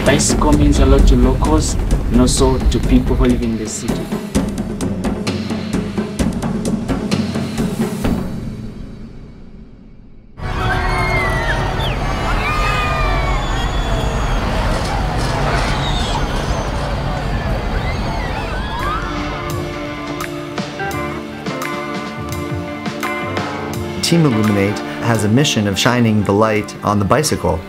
Bicycle means a lot to locals and also to people who live in the city. Team Illuminate has a mission of shining the light on the bicycle.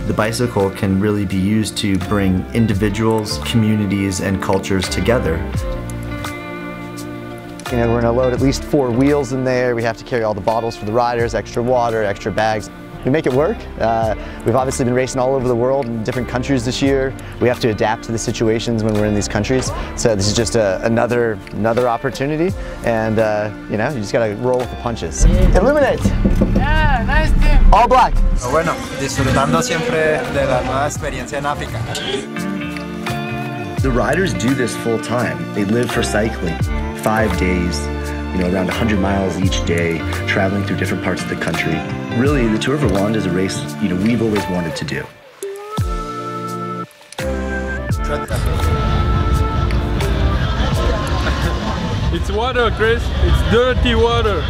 The bicycle can really be used to bring individuals, communities, and cultures together. You know, we're going to load at least 4 wheels in there. We have to carry all the bottles for the riders, extra water, extra bags. We make it work. We've obviously been racing all over the world in different countries this year. We have to adapt to the situations when we're in these countries. So this is just another opportunity, and you know, you just got to roll with the punches. Illuminate! Yeah, nice team! All black! Bueno, disfrutando siempre de la nueva experiencia en África. The riders do this full time. They live for cycling, 5 days, you know, around 100 miles each day, traveling through different parts of the country. Really, the Tour of Rwanda is a race, you know, we've always wanted to do. It's water, Chris. It's dirty water.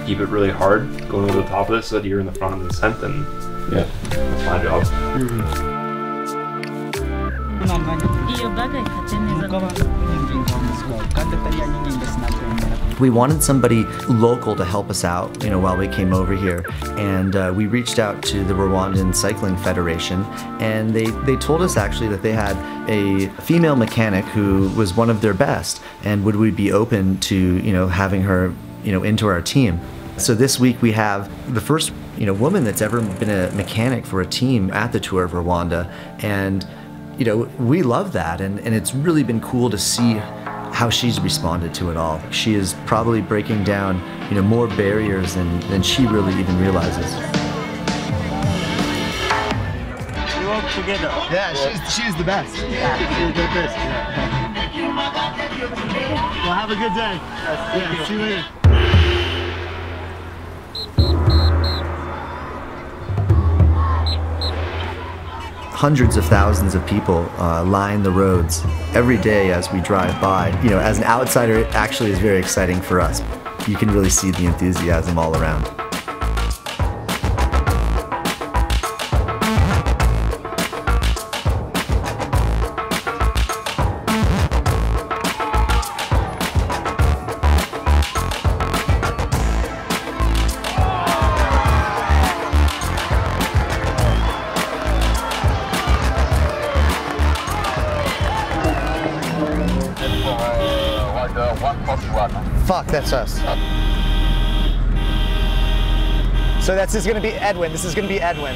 Keep it really hard going over the top of this so that you're in the front of the descent, and yeah, that's my job. We wanted somebody local to help us out, you know, while we came over here, and we reached out to the Rwandan Cycling Federation, and they told us actually that they had a female mechanic who was one of their best, and would we be open to, you know, having her, you know, into our team. So this week we have the first, you know, woman that's ever been a mechanic for a team at the Tour of Rwanda, and you know, we love that, and it's really been cool to see how she's responded to it all. She is probably breaking down, you know, more barriers than she really even realizes. We work together. Yeah, she's the best. Yeah, she's the best. Yeah. Well, have a good day. Yeah, see you later. Hundreds of thousands of people line the roads every day as we drive by. You know, as an outsider, it actually is very exciting for us. You can really see the enthusiasm all around. Fuck, that's us. So this is gonna be Edwin. This is gonna be Edwin.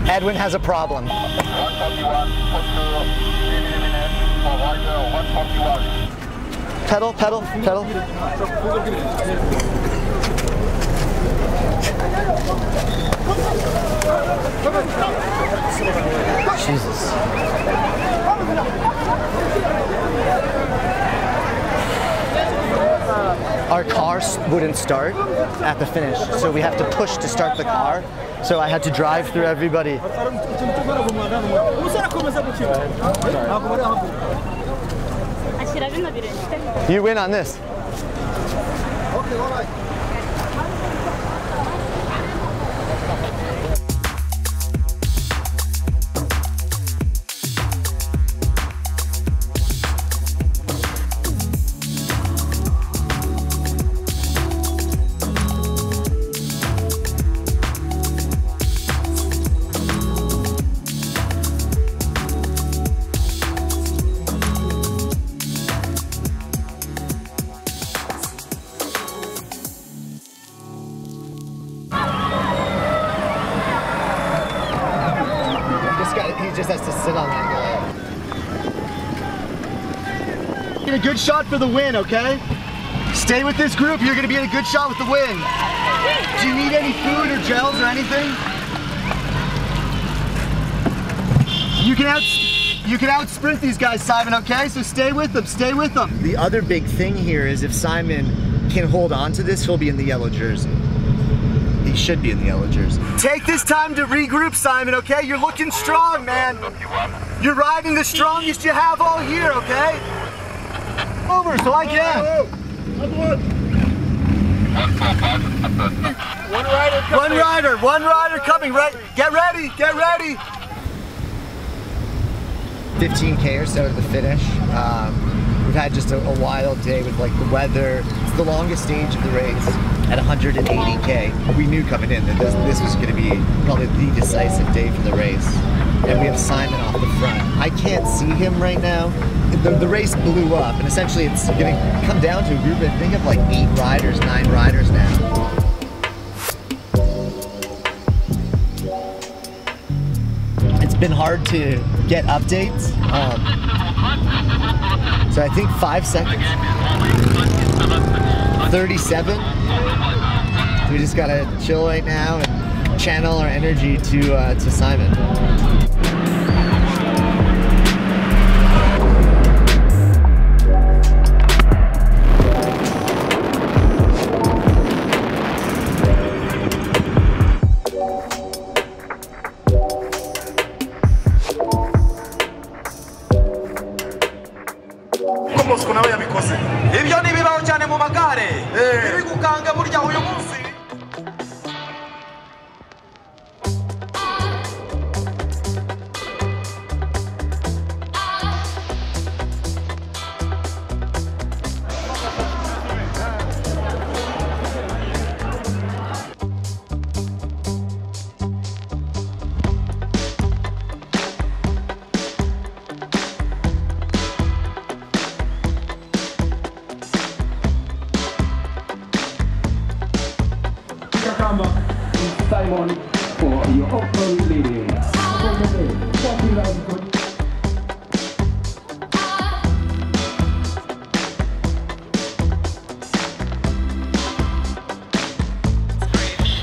Edwin has a problem. 141, Pedal, pedal, pedal. Jesus. Our car wouldn't start at the finish, so we have to push to start the car. So I had to drive through everybody. You win on this. He just has to sit on that guy. Get a good shot for the win, okay? Stay with this group, you're gonna be in a good shot with the win. Do you need any food or gels or anything? You can have You can out sprint these guys, Simon, okay? So stay with them, stay with them. The other big thing here is if Simon can hold on to this, he'll be in the yellow jersey. He should be in the yellow jersey. Take this time to regroup, Simon, okay? You're looking strong, man. You're riding the strongest you have all year, okay? Over so I can. One rider coming, right? Get ready, get ready. 15K or so to the finish. We've had just a wild day with like the weather. It's the longest stage of the race at 180K. We knew coming in that this was going to be probably the decisive day for the race. And we have Simon off the front. I can't see him right now. The race blew up, and essentially it's going to come down to a group, I think, of like 9 riders now. It's been hard to get updates. So I think 5 seconds. 37. We just gotta chill right now and channel our energy to Simon. Simon for your open leading.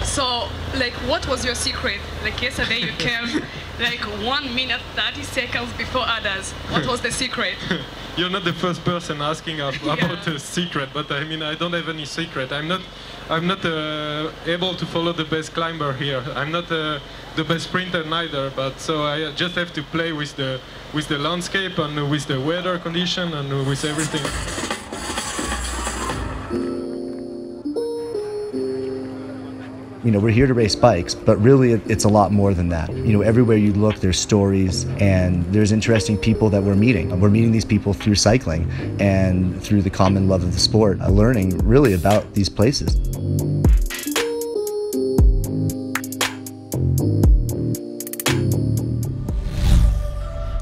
So, like, what was your secret? Like yesterday you came like 1 minute 30 seconds before others. What was the secret? You're not the first person asking about a secret, but I mean, I don't have any secret. I'm not able to follow the best climber here. I'm not the best sprinter neither, but so I just have to play with the landscape and with the weather condition and with everything. You know, we're here to race bikes, but really it's a lot more than that. You know, everywhere you look, there's stories and there's interesting people that we're meeting. We're meeting these people through cycling and through the common love of the sport, learning really about these places.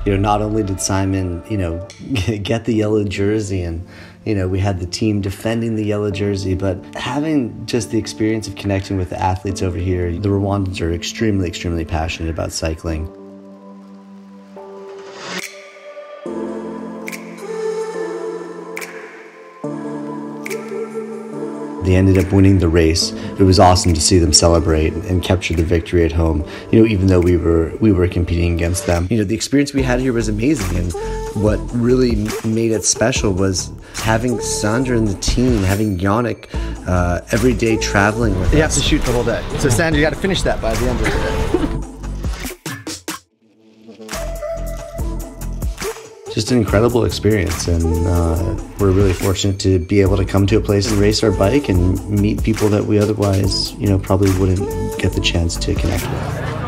You know, not only did Simon, you know, get the yellow jersey and, you know, we had the team defending the yellow jersey, but having just the experience of connecting with the athletes over here, the Rwandans are extremely, extremely passionate about cycling. They ended up winning the race. It was awesome to see them celebrate and capture the victory at home, you know, even though we were competing against them. You know, the experience we had here was amazing, and what really made it special was having Sandra and the team, having Yannick every day traveling with us. You have to shoot the whole day. So Sandra, you got to finish that by the end of the day. Just an incredible experience, and we're really fortunate to be able to come to a place and race our bike and meet people that we otherwise, you know, probably wouldn't get the chance to connect with.